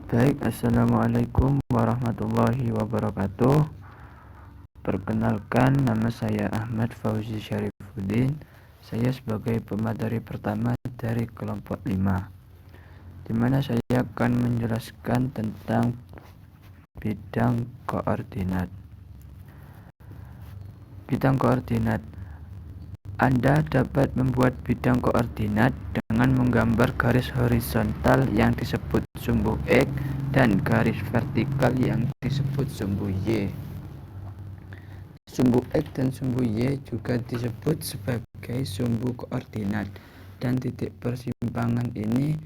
Baik, assalamualaikum warahmatullahi wabarakatuh. Perkenalkan, nama saya Ahmad Fauzi Syarifuddin. Saya sebagai pemateri pertama dari kelompok 5, di mana saya akan menjelaskan tentang bidang koordinat. Bidang koordinat. Anda dapat membuat bidang koordinat dengan menggambar garis horizontal yang disebut sumbu X dan garis vertikal yang disebut sumbu Y. Sumbu X dan sumbu Y juga disebut sebagai sumbu koordinat, dan titik persimpangan ini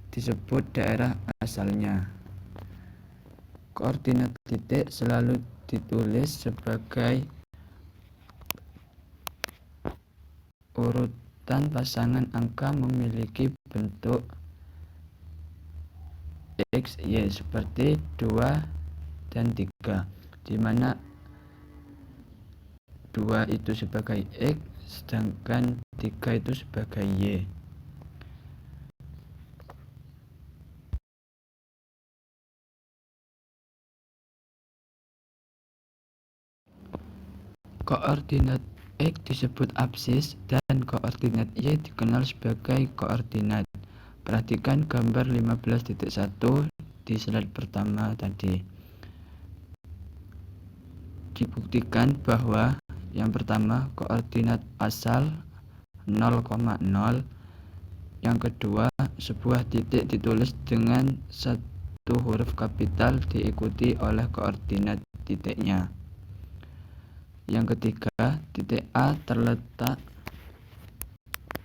disebut daerah asalnya. Koordinat titik selalu ditulis sebagai urutan pasangan angka memiliki bentuk X, Y seperti 2 dan 3, di mana 2 itu sebagai X, sedangkan 3 itu sebagai Y. Koordinat X disebut absis dan koordinat Y dikenal sebagai koordinat. Perhatikan gambar 15.1 di slide pertama tadi. Dibuktikan bahwa yang pertama koordinat asal 0,0, yang kedua sebuah titik ditulis dengan satu huruf kapital diikuti oleh koordinat titiknya. Yang ketiga, titik A terletak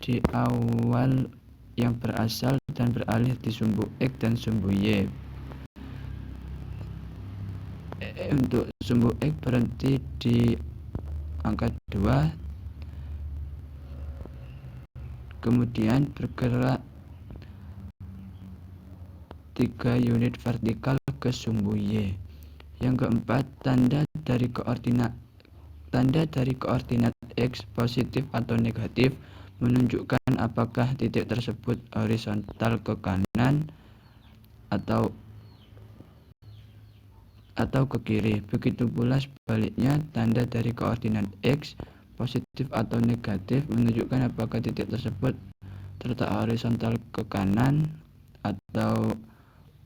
di awal yang berasal dan beralih di sumbu X dan sumbu Y. Untuk sumbu X berhenti di angka 2, kemudian bergerak 3 unit vertikal ke sumbu Y. Yang keempat, tanda dari koordinat X positif atau negatif menunjukkan apakah titik tersebut horizontal ke kanan atau ke kiri. Begitu pula sebaliknya, tanda dari koordinat X positif atau negatif menunjukkan apakah titik tersebut terletak horizontal ke kanan atau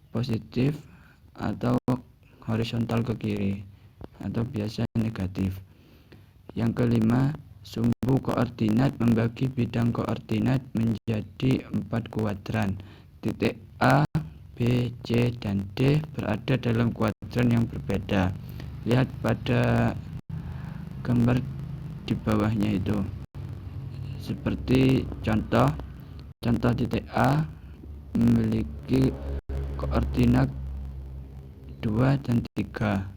positif atau horizontal ke kiri atau biasa negatif. Yang kelima, sumbu koordinat membagi bidang koordinat menjadi 4 kuadran. Titik A, B, C, dan D berada dalam kuadran yang berbeda. Lihat pada gambar di bawahnya itu. Seperti contoh titik A memiliki koordinat 2 dan 3.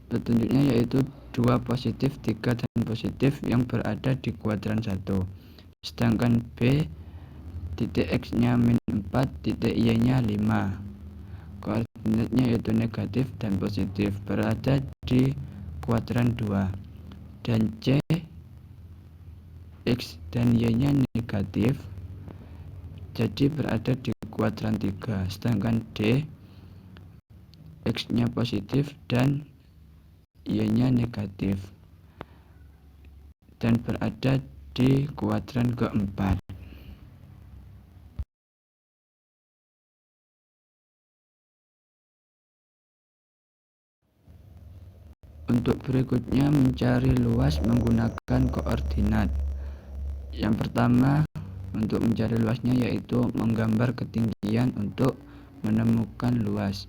Petunjuknya yaitu 2 positif, 3 dan positif yang berada di kuadran 1. Sedangkan B, titik X-nya -4, titik Y-nya 5. Koordinatnya yaitu negatif dan positif, berada di kuadran 2. Dan C, X dan Y-nya negatif, jadi berada di kuadran 3. Sedangkan D, X-nya positif dan Y-nya negatif, dan berada di kuadran keempat. Untuk berikutnya, mencari luas menggunakan koordinat. Yang pertama, untuk mencari luasnya yaitu menggambar ketinggian untuk menemukan luas.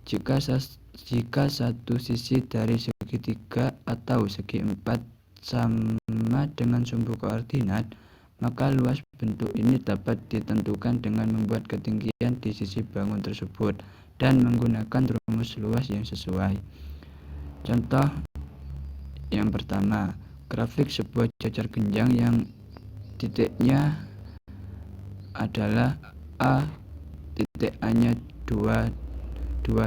Jika satu sisi dari segitiga atau segi 4 sama dengan sumbu koordinat, maka luas bentuk ini dapat ditentukan dengan membuat ketinggian di sisi bangun tersebut dan menggunakan rumus luas yang sesuai. Contoh yang pertama, grafik sebuah jajar genjang yang titiknya adalah A, titik A-nya 2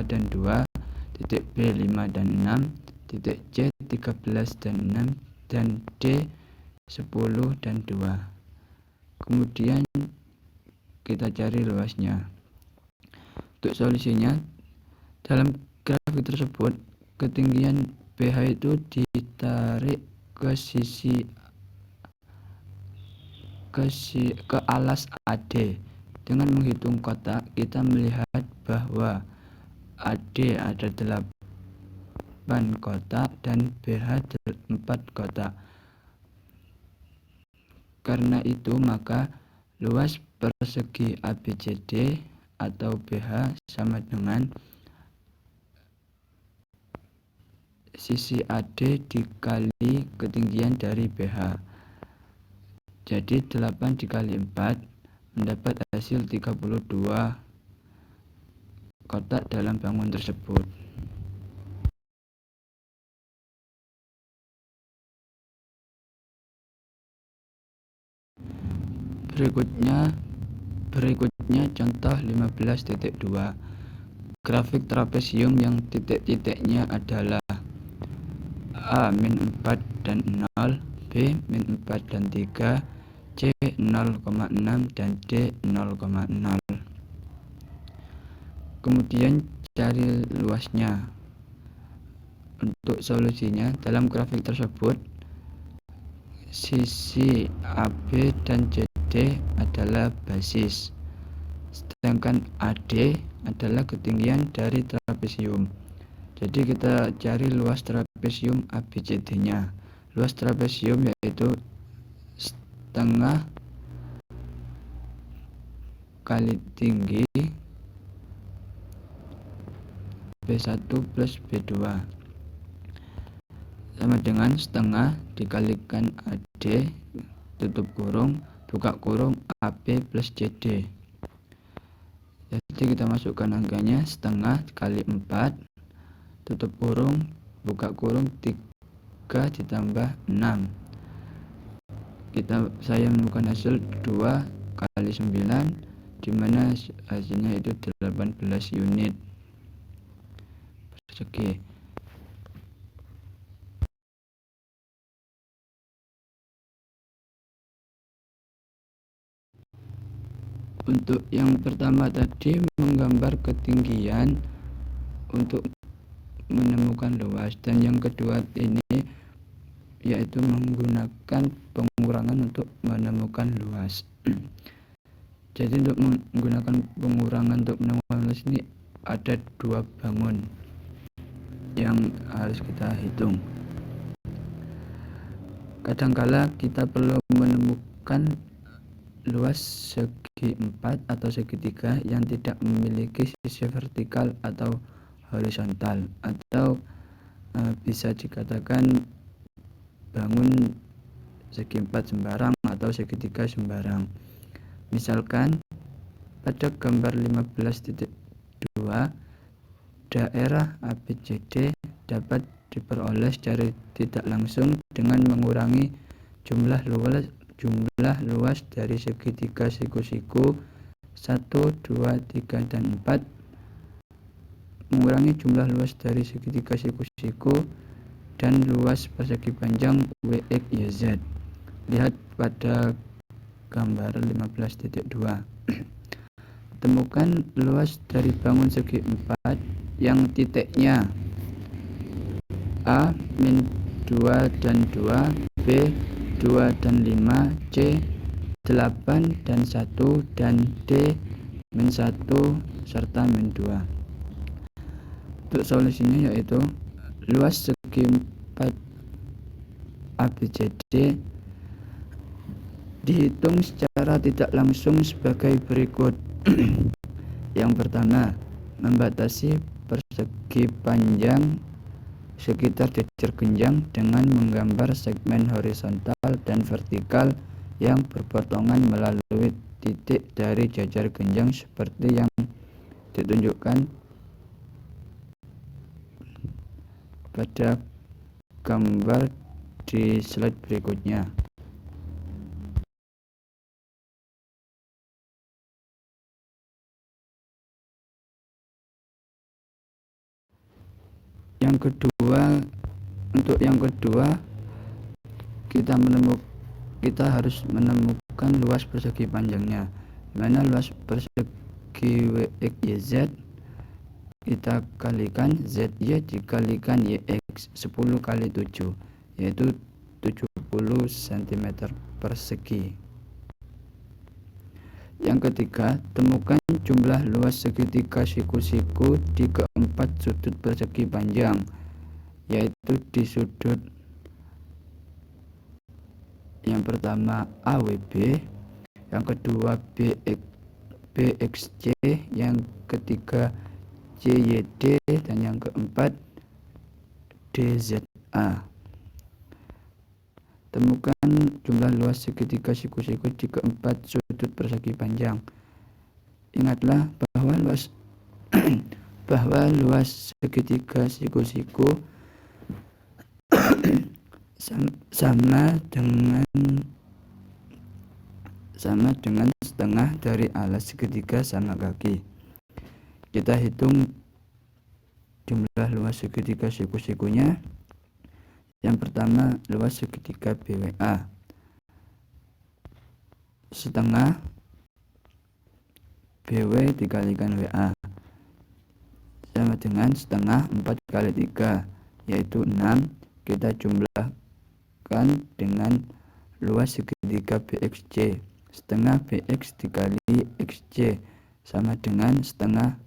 dan 2, titik B 5 dan 6, titik C 13 dan 6, dan D 10 dan 2. Kemudian kita cari luasnya. Untuk solusinya, dalam grafik tersebut ketinggian BH itu ditarik ke alas AD. Dengan menghitung kotak, kita melihat bahwa AD ada 8 kotak dan BH 4 kotak. Karena itu maka luas persegi ABCD atau BH sama dengan sisi AD dikali ketinggian dari BH. Jadi 8 dikali 4 mendapat hasil 32 kotak dalam bangun tersebut. Berikutnya contoh 15.2. Grafik trapesium yang titik-titiknya adalah A min 4 dan 0, B min 4 dan 3, C 0,6 dan D 0,0. Kemudian cari luasnya. Untuk solusinya, dalam grafik tersebut sisi AB dan CD adalah basis, sedangkan AD adalah ketinggian dari trapesium. Jadi kita cari luas trapesium ABCD-nya. Luas trapesium yaitu setengah kali tinggi B1 plus B2 sama dengan setengah dikalikan AD tutup kurung buka kurung AB plus CD. Jadi kita masukkan angkanya setengah kali 4 tutup kurung buka kurung 3 ditambah 6. Saya menemukan hasil 2 kali 9, dimana hasilnya itu 18 unit persegi. Untuk yang pertama tadi menggambar ketinggian untuk menemukan luas, dan yang kedua ini yaitu menggunakan pengurangan untuk menemukan luas. Jadi untuk menggunakan pengurangan untuk menemukan luas ini ada 2 bangun yang harus kita hitung. Kadangkala kita perlu menemukan luas segi 4 atau segitiga yang tidak memiliki sisi vertikal atau horizontal, atau bisa dikatakan bangun segi 4 sembarang atau segitiga sembarang. Misalkan pada gambar 15.2, daerah ABCD dapat diperoleh secara tidak langsung dengan mengurangi jumlah luas dari segitiga siku-siku 1, 2, 3, dan 4, mengurangi jumlah luas dari segitiga siku-siku dan luas persegi panjang WX YZ. Lihat pada gambar 15.2. Temukan luas dari bangun segi 4 yang titiknya A min 2 dan 2, B 2 dan 5, C 8 dan 1, dan D min 1 serta min 2. Untuk solusinya yaitu luas segi 4 ABCD dihitung secara tidak langsung sebagai berikut. Yang pertama, membatasi persegi panjang sekitar jajar genjang dengan menggambar segmen horizontal dan vertikal yang berpotongan melalui titik dari jajar genjang seperti yang ditunjukkan pada gambar di slide berikutnya. Untuk yang kedua kita harus menemukan luas persegi panjangnya. dimana luas persegi WXYZ kita kalikan ZY dikalikan YX 10 kali 7, yaitu 70 cm persegi. Yang ketiga, temukan jumlah luas segitiga siku-siku di keempat sudut persegi panjang, yaitu di sudut yang pertama AWB, yang kedua BXC, yang ketiga CYD, dan yang keempat DZA. Temukan jumlah luas segitiga siku-siku di keempat sudut persegi panjang. Ingatlah bahwa luas segitiga siku-siku sama dengan setengah dari alas segitiga sama kaki. Kita hitung jumlah luas segitiga siku-sikunya. Yang pertama, luas segitiga BWA setengah BW dikalikan WA sama dengan setengah 4 kali 3, yaitu 6. Kita jumlahkan dengan luas segitiga BXC setengah BX dikali XC sama dengan setengah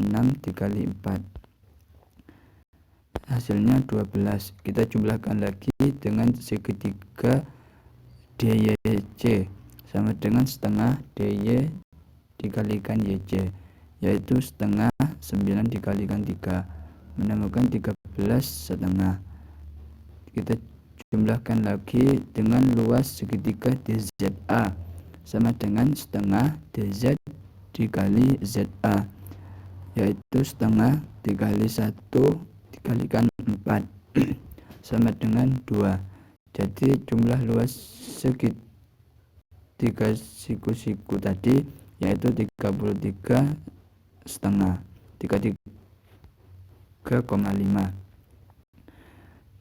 6 dikali 4, hasilnya 12. Kita jumlahkan lagi dengan segitiga DYC sama dengan setengah DY dikalikan YC, yaitu setengah 9 dikalikan 3, menemukan 13 setengah. Kita jumlahkan lagi dengan luas segitiga DZA sama dengan setengah DZ dikali ZA, yaitu setengah dikali 1 dikalikan 4 sama dengan 2. Jadi jumlah luas segitiga siku-siku tadi yaitu 33,5.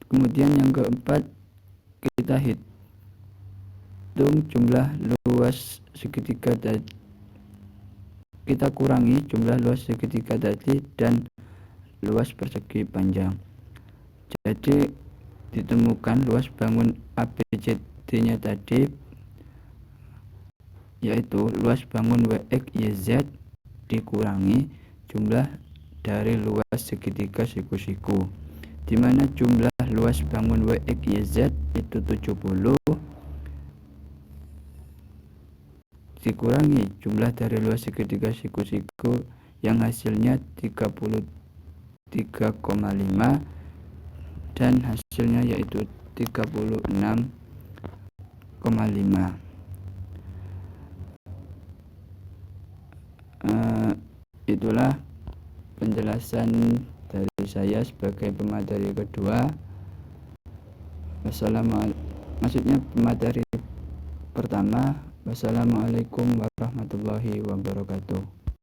Kemudian yang keempat, kita hitung jumlah luas segitiga tadi. Kita kurangi jumlah luas segitiga tadi dan luas persegi panjang. Jadi ditemukan luas bangun ABCD-nya tadi, yaitu luas bangun WXYZ dikurangi jumlah dari luas segitiga siku-siku, di mana jumlah luas bangun WXYZ itu 70 dikurangi jumlah dari luas segitiga siku-siku yang hasilnya 33,5, dan hasilnya yaitu 36,5. Itulah penjelasan dari saya sebagai pemateri kedua. Maksudnya pemateri pertama. Wassalamualaikum warahmatullahi wabarakatuh.